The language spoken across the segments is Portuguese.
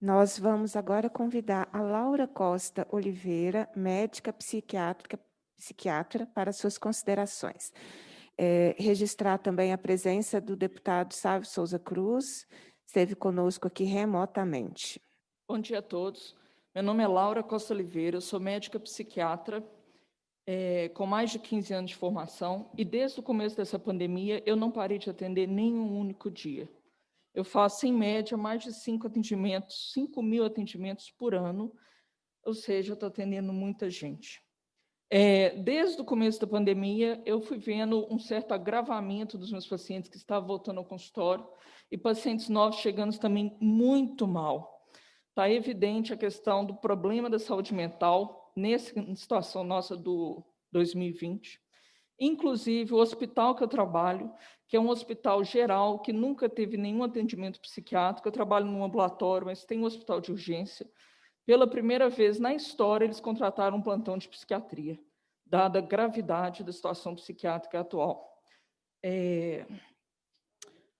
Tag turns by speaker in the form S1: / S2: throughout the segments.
S1: Nós vamos agora convidar a Laura Costa Oliveira, médica psiquiatra, para suas considerações. Registrar também a presença do deputado Sávio Souza Cruz, esteve conosco aqui remotamente.
S2: Bom dia a todos. Meu nome é Laura Costa Oliveira, eu sou médica psiquiatra, com mais de 15 anos de formação, e desde o começo dessa pandemia eu não parei de atender nenhum único dia. Eu faço, em média, mais de 5.000 atendimentos por ano, ou seja, eu estou atendendo muita gente. Desde o começo da pandemia, eu fui vendo um certo agravamento dos meus pacientes que estavam voltando ao consultório e pacientes novos chegando também muito mal. Está evidente a questão do problema da saúde mental nessa situação nossa do 2020. Inclusive, o hospital que eu trabalho, que é um hospital geral, que nunca teve nenhum atendimento psiquiátrico, eu trabalho num ambulatório, mas tem um hospital de urgência. Pela primeira vez na história, eles contrataram um plantão de psiquiatria, dada a gravidade da situação psiquiátrica atual.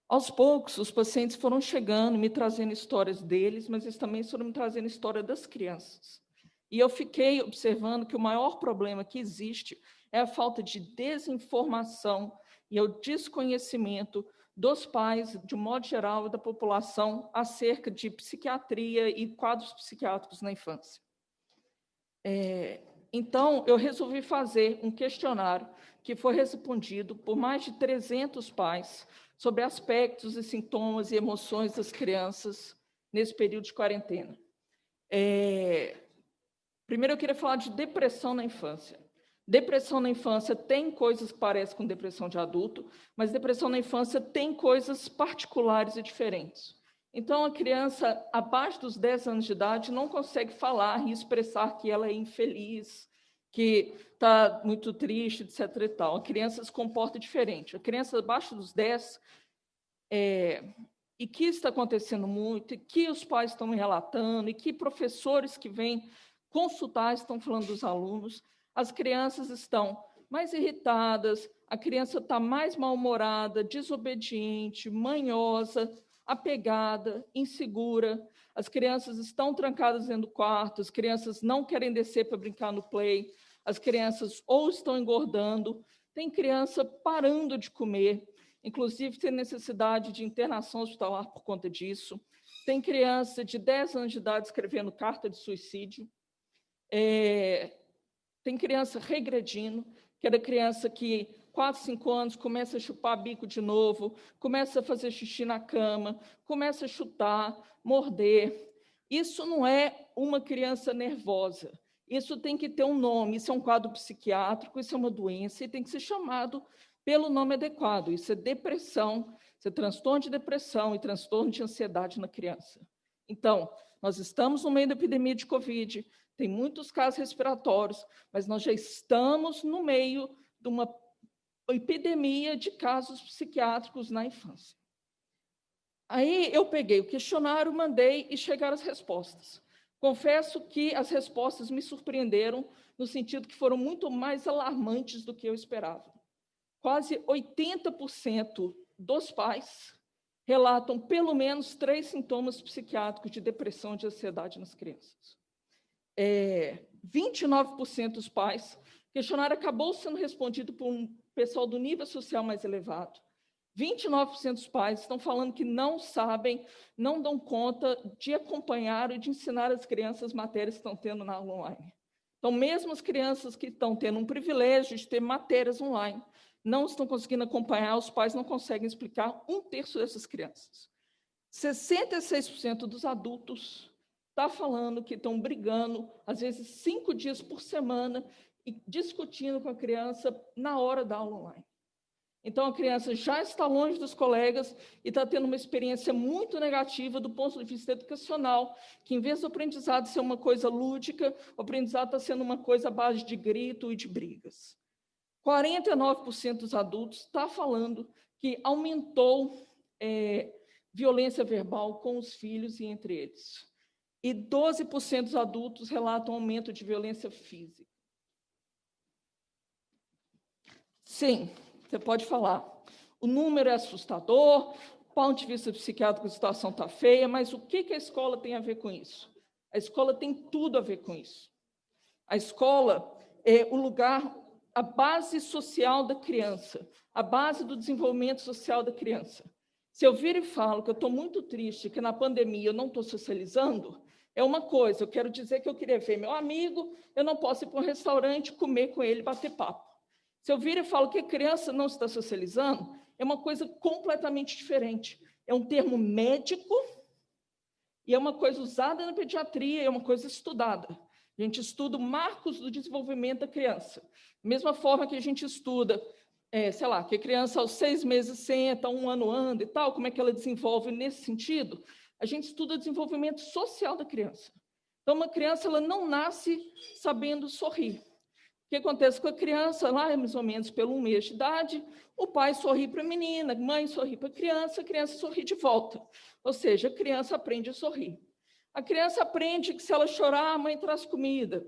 S2: Aos poucos, os pacientes foram chegando, me trazendo histórias deles, mas eles também foram me trazendo história das crianças. E eu fiquei observando que o maior problema que existe é a falta de desinformação e o desconhecimento dos pais, de um modo geral, e da população acerca de psiquiatria e quadros psiquiátricos na infância. Então, eu resolvi fazer um questionário que foi respondido por mais de 300 pais sobre aspectos e sintomas e emoções das crianças nesse período de quarentena. Primeiro, eu queria falar de depressão na infância. Depressão na infância tem coisas que parecem com depressão de adulto, mas depressão na infância tem coisas particulares e diferentes. Então, a criança abaixo dos 10 anos de idade não consegue falar e expressar que ela é infeliz, que está muito triste, etc. e tal. A criança se comporta diferente. A criança abaixo dos 10, e que está acontecendo muito, e que os pais estão me relatando, e que professores que vêm consultar estão falando dos alunos, as crianças estão mais irritadas, a criança está mais mal-humorada, desobediente, manhosa, apegada, insegura, as crianças estão trancadas dentro do quarto, as crianças não querem descer para brincar no play, as crianças ou estão engordando, tem criança parando de comer, inclusive tem necessidade de internação hospitalar por conta disso, tem criança de 10 anos de idade escrevendo carta de suicídio, tem criança regredindo, que era criança que 4, 5 anos começa a chupar bico de novo, começa a fazer xixi na cama, começa a chutar, morder. Isso não é uma criança nervosa. Isso tem que ter um nome, isso é um quadro psiquiátrico, isso é uma doença e tem que ser chamado pelo nome adequado. Isso é depressão, isso é transtorno de depressão e transtorno de ansiedade na criança. Então, nós estamos no meio da epidemia de Covid, tem muitos casos respiratórios, mas nós já estamos no meio de uma epidemia de casos psiquiátricos na infância. Aí eu peguei o questionário, mandei e chegaram as respostas. Confesso que as respostas me surpreenderam, no sentido que foram muito mais alarmantes do que eu esperava. Quase 80% dos pais relatam pelo menos 3 sintomas psiquiátricos de depressão e de ansiedade nas crianças. 29% dos pais, o questionário acabou sendo respondido por um pessoal do nível social mais elevado. 29% dos pais estão falando que não sabem, não dão conta de acompanhar e de ensinar as crianças as matérias que estão tendo na aula online. Então, mesmo as crianças que estão tendo um privilégio de ter matérias online, não estão conseguindo acompanhar, os pais não conseguem explicar 1/3 dessas crianças. 66% dos adultos está falando que estão brigando, às vezes 5 dias por semana, e discutindo com a criança na hora da aula online. Então, a criança já está longe dos colegas e está tendo uma experiência muito negativa do ponto de vista educacional, que, em vez do aprendizado ser uma coisa lúdica, o aprendizado está sendo uma coisa à base de grito e de brigas. 49% dos adultos está falando que aumentou violência verbal com os filhos e entre eles. E 12% dos adultos relatam aumento de violência física. Sim, você pode falar. O número é assustador, ponto de vista psiquiátrico, a situação está feia, mas o que a escola tem a ver com isso? A escola tem tudo a ver com isso. A escola é o lugar, a base social da criança, a base do desenvolvimento social da criança. Se eu vir e falo que eu estou muito triste, que na pandemia eu não estou socializando, é uma coisa, eu quero dizer que eu queria ver meu amigo, eu não posso ir para um restaurante, comer com ele, bater papo. Se eu vir e falo que a criança não está socializando, é uma coisa completamente diferente. É um termo médico e é uma coisa usada na pediatria, é uma coisa estudada. A gente estuda marcos do desenvolvimento da criança. Da mesma forma que a gente estuda, sei lá, que a criança aos 6 meses senta, 1 ano anda e tal, como é que ela desenvolve nesse sentido, a gente estuda o desenvolvimento social da criança. Então, uma criança ela não nasce sabendo sorrir. O que acontece com a criança, lá mais ou menos pelo 1 mês de idade, o pai sorri para a menina, a mãe sorri para a criança sorri de volta. Ou seja, a criança aprende a sorrir. A criança aprende que se ela chorar, a mãe traz comida.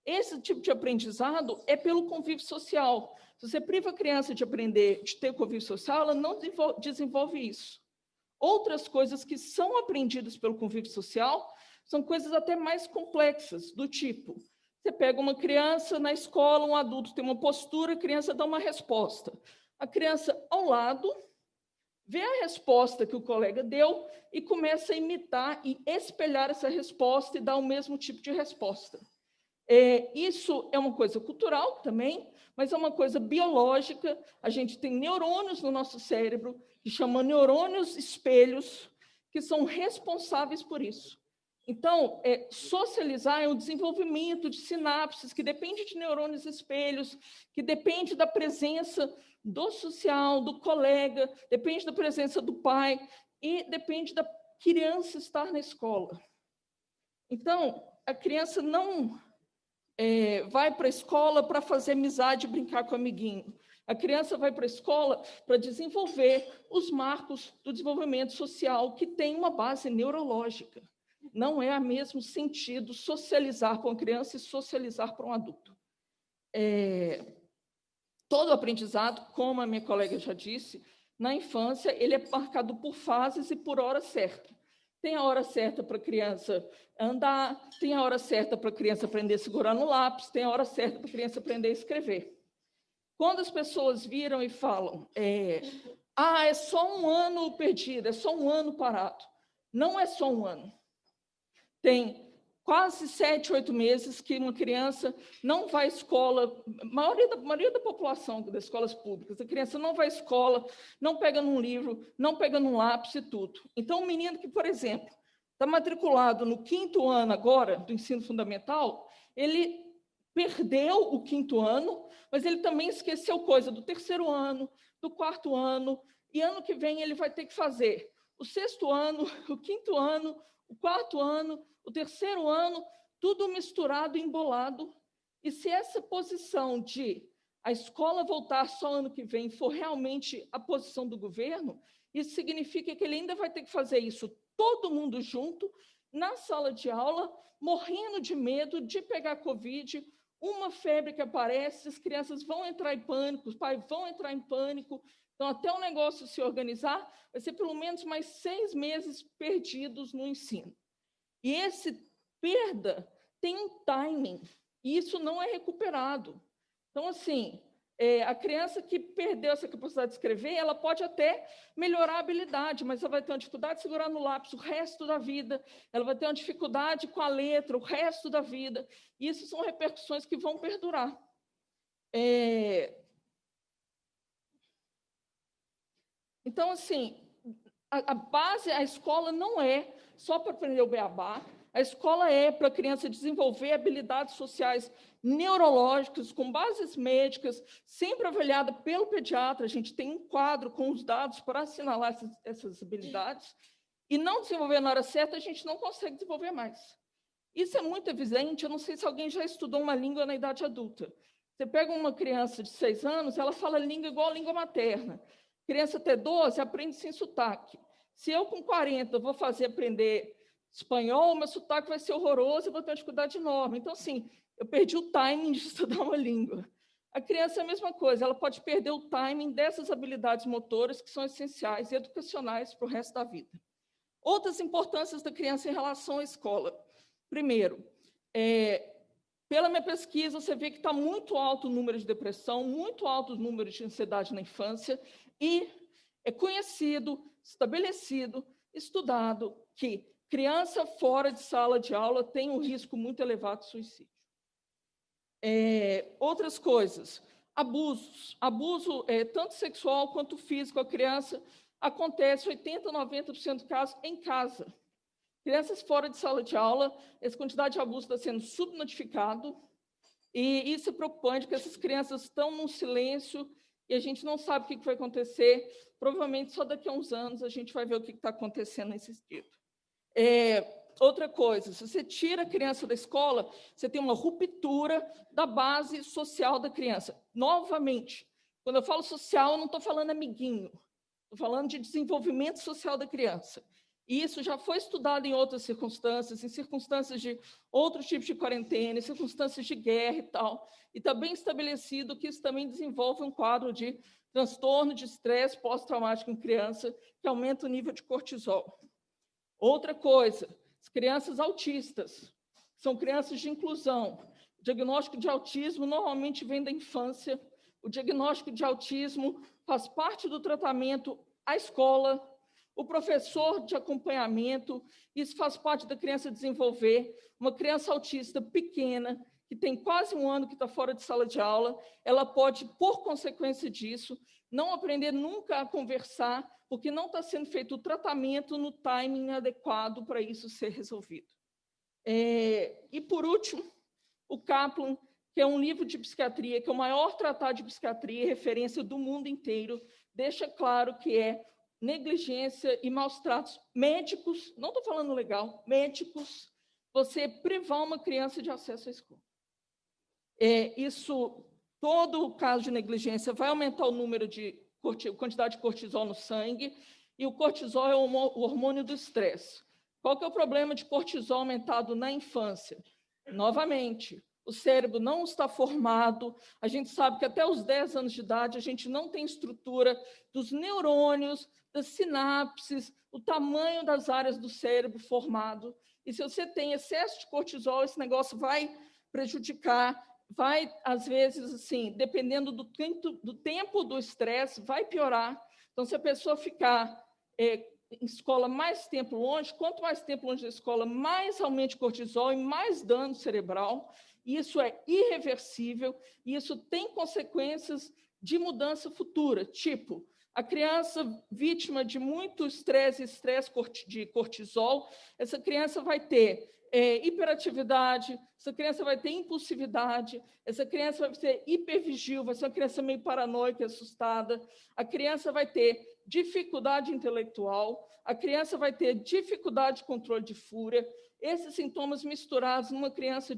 S2: Esse tipo de aprendizado é pelo convívio social. Se você priva a criança de aprender, de ter convívio social, ela não desenvolve isso. Outras coisas que são aprendidas pelo convívio social são coisas até mais complexas, do tipo, você pega uma criança na escola, um adulto tem uma postura, a criança dá uma resposta. A criança, ao lado, vê a resposta que o colega deu e começa a imitar e espelhar essa resposta e dar o mesmo tipo de resposta. Isso é uma coisa cultural também, mas é uma coisa biológica. A gente tem neurônios no nosso cérebro, que chamam neurônios espelhos, que são responsáveis por isso. Então, socializar é um desenvolvimento de sinapses que depende de neurônios espelhos, que depende da presença do social, do colega, depende da presença do pai e depende da criança estar na escola. Então, a criança não vai para a escola para fazer amizade e brincar com o amiguinho. A criança vai para a escola para desenvolver os marcos do desenvolvimento social, que tem uma base neurológica. Não é o mesmo sentido socializar com a criança e socializar para um adulto. Todo aprendizado, como a minha colega já disse, na infância, ele é marcado por fases e por hora certa. Tem a hora certa para a criança andar, tem a hora certa para a criança aprender a segurar no lápis, tem a hora certa para a criança aprender a escrever. Quando as pessoas viram e falam, é só 1 ano perdido, é só 1 ano parado. Não é só 1 ano. Tem quase 7, 8 meses que uma criança não vai à escola, a maioria da população das escolas públicas, a criança não vai à escola, não pega num livro, não pega num lápis e tudo. Então, um menino que, por exemplo, está matriculado no 5º ano agora, do ensino fundamental, ele perdeu o 5º ano, mas ele também esqueceu coisa do 3º ano, do 4º ano, e ano que vem ele vai ter que fazer o 6º ano, o 5º ano, o 4º ano, o 3º ano, tudo misturado, embolado. E se essa posição de a escola voltar só ano que vem for realmente a posição do governo, isso significa que ele ainda vai ter que fazer isso todo mundo junto, na sala de aula, morrendo de medo de pegar Covid, uma febre que aparece, as crianças vão entrar em pânico, os pais vão entrar em pânico. Então, até o negócio se organizar, vai ser pelo menos mais 6 meses perdidos no ensino. E essa perda tem um timing, e isso não é recuperado. Então, assim, a criança que perdeu essa capacidade de escrever, ela pode até melhorar a habilidade, mas ela vai ter uma dificuldade de segurar no lápis o resto da vida, ela vai ter uma dificuldade com a letra o resto da vida, e isso são repercussões que vão perdurar. Então, assim, a base, a escola não é só para aprender o beabá, a escola é para a criança desenvolver habilidades sociais neurológicas, com bases médicas, sempre avaliada pelo pediatra. A gente tem um quadro com os dados para assinalar essas habilidades, e não desenvolver na hora certa, a gente não consegue desenvolver mais. Isso é muito evidente, eu não sei se alguém já estudou uma língua na idade adulta. Você pega uma criança de 6 anos, ela fala língua igual a língua materna. Criança até 12 aprende sem sotaque. Se eu, com 40, vou fazer aprender espanhol, meu sotaque vai ser horroroso e vou ter uma dificuldade enorme. Então, assim, eu perdi o timing de estudar uma língua. A criança é a mesma coisa, ela pode perder o timing dessas habilidades motoras que são essenciais e educacionais para o resto da vida. Outras importâncias da criança em relação à escola. Primeiro, pela minha pesquisa, você vê que está muito alto o número de depressão, muito alto o número de ansiedade na infância, e é conhecido, estabelecido, estudado, que criança fora de sala de aula tem um risco muito elevado de suicídio. Outras coisas, abusos. Abuso tanto sexual quanto físico à criança acontece 80%, 90% dos casos em casa. Crianças fora de sala de aula, essa quantidade de abuso está sendo subnotificado, e isso é preocupante, porque essas crianças estão num silêncio e a gente não sabe o que vai acontecer. Provavelmente só daqui a uns anos a gente vai ver o que está acontecendo nesse sentido. Outra coisa, se você tira a criança da escola, você tem uma ruptura da base social da criança. Novamente, quando eu falo social, eu não estou falando amiguinho, estou falando de desenvolvimento social da criança. E isso já foi estudado em outras circunstâncias, em circunstâncias de outros tipos de quarentena, em circunstâncias de guerra e tal. E está bem estabelecido que isso também desenvolve um quadro de transtorno de estresse pós-traumático em criança, que aumenta o nível de cortisol. Outra coisa, as crianças autistas, são crianças de inclusão. O diagnóstico de autismo normalmente vem da infância. O diagnóstico de autismo faz parte do tratamento à escola, o professor de acompanhamento, isso faz parte da criança desenvolver. Uma criança autista pequena, que tem quase um ano que está fora de sala de aula, ela pode, por consequência disso, não aprender nunca a conversar, porque não está sendo feito o tratamento no timing adequado para isso ser resolvido. E, por último, o Kaplan, que é um livro de psiquiatria, que é o maior tratado de psiquiatria e referência do mundo inteiro, deixa claro que é negligência e maus tratos médicos, não estou falando legal, médicos, você privar uma criança de acesso à escola. Todo o caso de negligência vai aumentar o número de quantidade de cortisol no sangue, e o cortisol é o hormônio do estresse. Qual que é o problema de cortisol aumentado na infância? Novamente, o cérebro não está formado, a gente sabe que até os 10 anos de idade a gente não tem estrutura dos neurônios, das sinapses, o tamanho das áreas do cérebro formado, e se você tem excesso de cortisol, esse negócio vai prejudicar, vai, às vezes, assim, dependendo do tempo do estresse, vai piorar. Então, se a pessoa ficar em escola mais tempo longe, quanto mais tempo longe da escola, mais aumenta o cortisol e mais dano cerebral. Isso é irreversível e isso tem consequências de mudança futura, tipo, a criança vítima de muito estresse de cortisol, essa criança vai ter hiperatividade, essa criança vai ter impulsividade, essa criança vai ser hipervigil, vai ser uma criança meio paranoica, assustada, a criança vai ter dificuldade intelectual, a criança vai ter dificuldade de controle de fúria. Esses sintomas misturados numa criança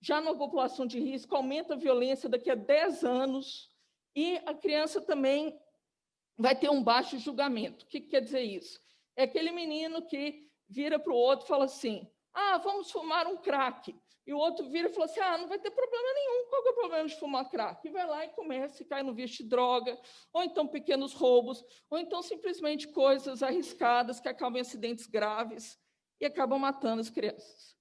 S2: já numa população de risco, aumenta a violência daqui a 10 anos, e a criança também vai ter um baixo julgamento. O que quer dizer isso? É aquele menino que vira para o outro e fala assim, vamos fumar um crack. E o outro vira e fala assim, não vai ter problema nenhum, qual que é o problema de fumar crack? E vai lá e começa e cai no vício de droga, ou então pequenos roubos, ou então simplesmente coisas arriscadas que acabam em acidentes graves e acabam matando as crianças.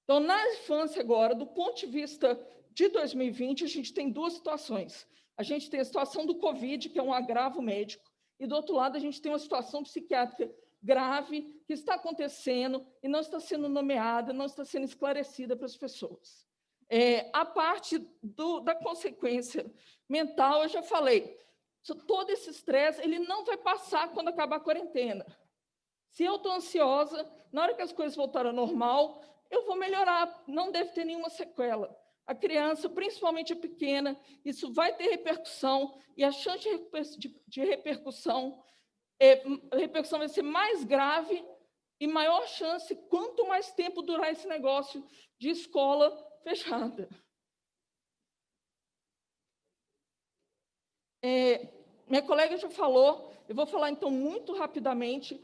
S2: Então, na infância agora, do ponto de vista de 2020, a gente tem duas situações. A gente tem a situação do Covid, que é um agravo médico, e, do outro lado, a gente tem uma situação psiquiátrica grave que está acontecendo e não está sendo nomeada, não está sendo esclarecida para as pessoas. A parte da consequência mental, eu já falei, todo esse estresse ele não vai passar quando acabar a quarentena. Se eu estou ansiosa, na hora que as coisas voltarem ao normal, eu vou melhorar, não deve ter nenhuma sequela. A criança, principalmente a pequena, isso vai ter repercussão, e a chance de repercussão, a repercussão vai ser mais grave e maior chance quanto mais tempo durar esse negócio de escola fechada. Minha colega já falou, eu vou falar, então, muito rapidamente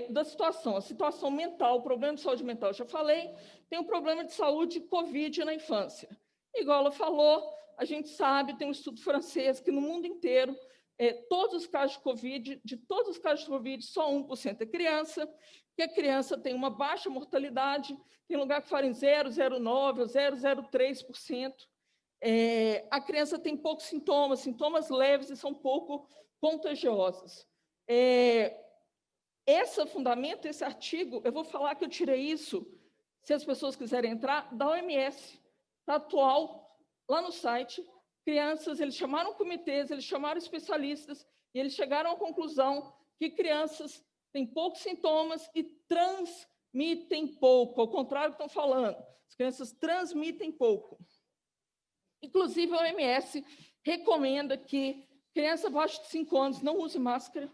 S2: da situação. A situação mental, o problema de saúde mental, eu já falei, tem um problema de saúde Covid na infância. Igual ela falou, a gente sabe, tem um estudo francês que no mundo inteiro, todos os casos de Covid, de todos os casos de Covid, só 1% é criança, que a criança tem uma baixa mortalidade, tem lugar que fala em 0,09% ou 0,03%. A criança tem poucos sintomas leves e são pouco contagiosos. Esse fundamento, esse artigo, eu vou falar que eu tirei isso, se as pessoas quiserem entrar, da OMS, está atual, lá no site. Crianças, eles chamaram comitês, eles chamaram especialistas, e eles chegaram à conclusão que crianças têm poucos sintomas e transmitem pouco, ao contrário do que estão falando, as crianças transmitem pouco. Inclusive, a OMS recomenda que criança abaixo de 5 anos não use máscara,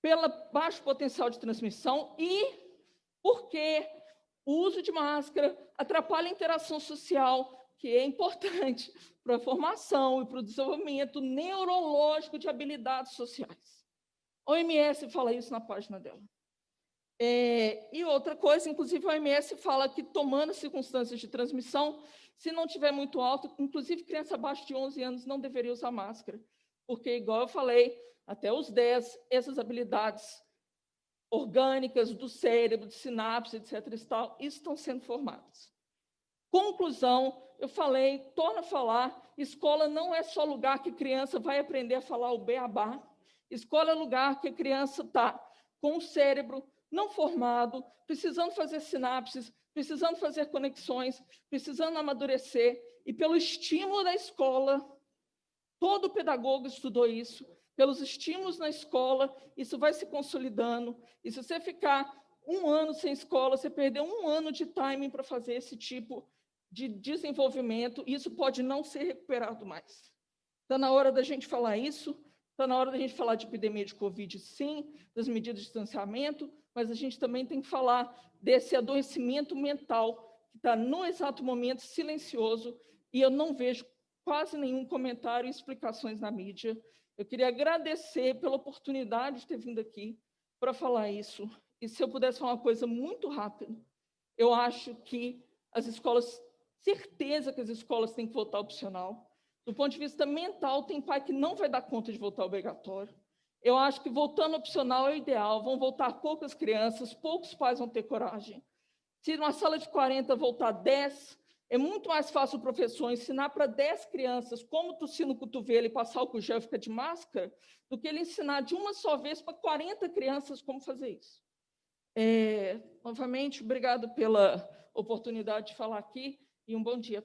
S2: pelo baixo potencial de transmissão e porque o uso de máscara atrapalha a interação social, que é importante para a formação e para o desenvolvimento neurológico de habilidades sociais. A OMS fala isso na página dela. E outra coisa, inclusive a OMS fala que, tomando as circunstâncias de transmissão, se não tiver muito alto, inclusive criança abaixo de 11 anos não deveria usar máscara, porque, igual eu falei, até os 10, essas habilidades orgânicas do cérebro, de sinapse, etc. estão sendo formadas. Conclusão, eu falei, torno a falar, escola não é só lugar que criança vai aprender a falar o beabá. Escola é lugar que a criança está com o cérebro não formado, precisando fazer sinapses, precisando fazer conexões, precisando amadurecer, e pelo estímulo da escola, todo pedagogo estudou isso, pelos estímulos na escola, isso vai se consolidando, e se você ficar 1 ano sem escola, você perdeu 1 ano de timing para fazer esse tipo de desenvolvimento, e isso pode não ser recuperado mais. Está na hora da gente falar isso, está na hora da gente falar de epidemia de Covid, sim, das medidas de distanciamento, mas a gente também tem que falar desse adoecimento mental, que está, no exato momento, silencioso, e eu não vejo quase nenhum comentário e explicações na mídia. Eu queria agradecer pela oportunidade de ter vindo aqui para falar isso. E se eu pudesse falar uma coisa muito rápida, eu acho que as escolas, certeza que as escolas têm que voltar opcional. Do ponto de vista mental, tem pai que não vai dar conta de voltar obrigatório. Eu acho que voltando opcional é o ideal. Vão voltar poucas crianças, poucos pais vão ter coragem. Se numa sala de 40 voltar 10, é muito mais fácil o professor ensinar para 10 crianças como tossir no cotovelo e passar o gel e ficar de máscara, do que ele ensinar de uma só vez para 40 crianças como fazer isso. Novamente, obrigado pela oportunidade de falar aqui e um bom dia.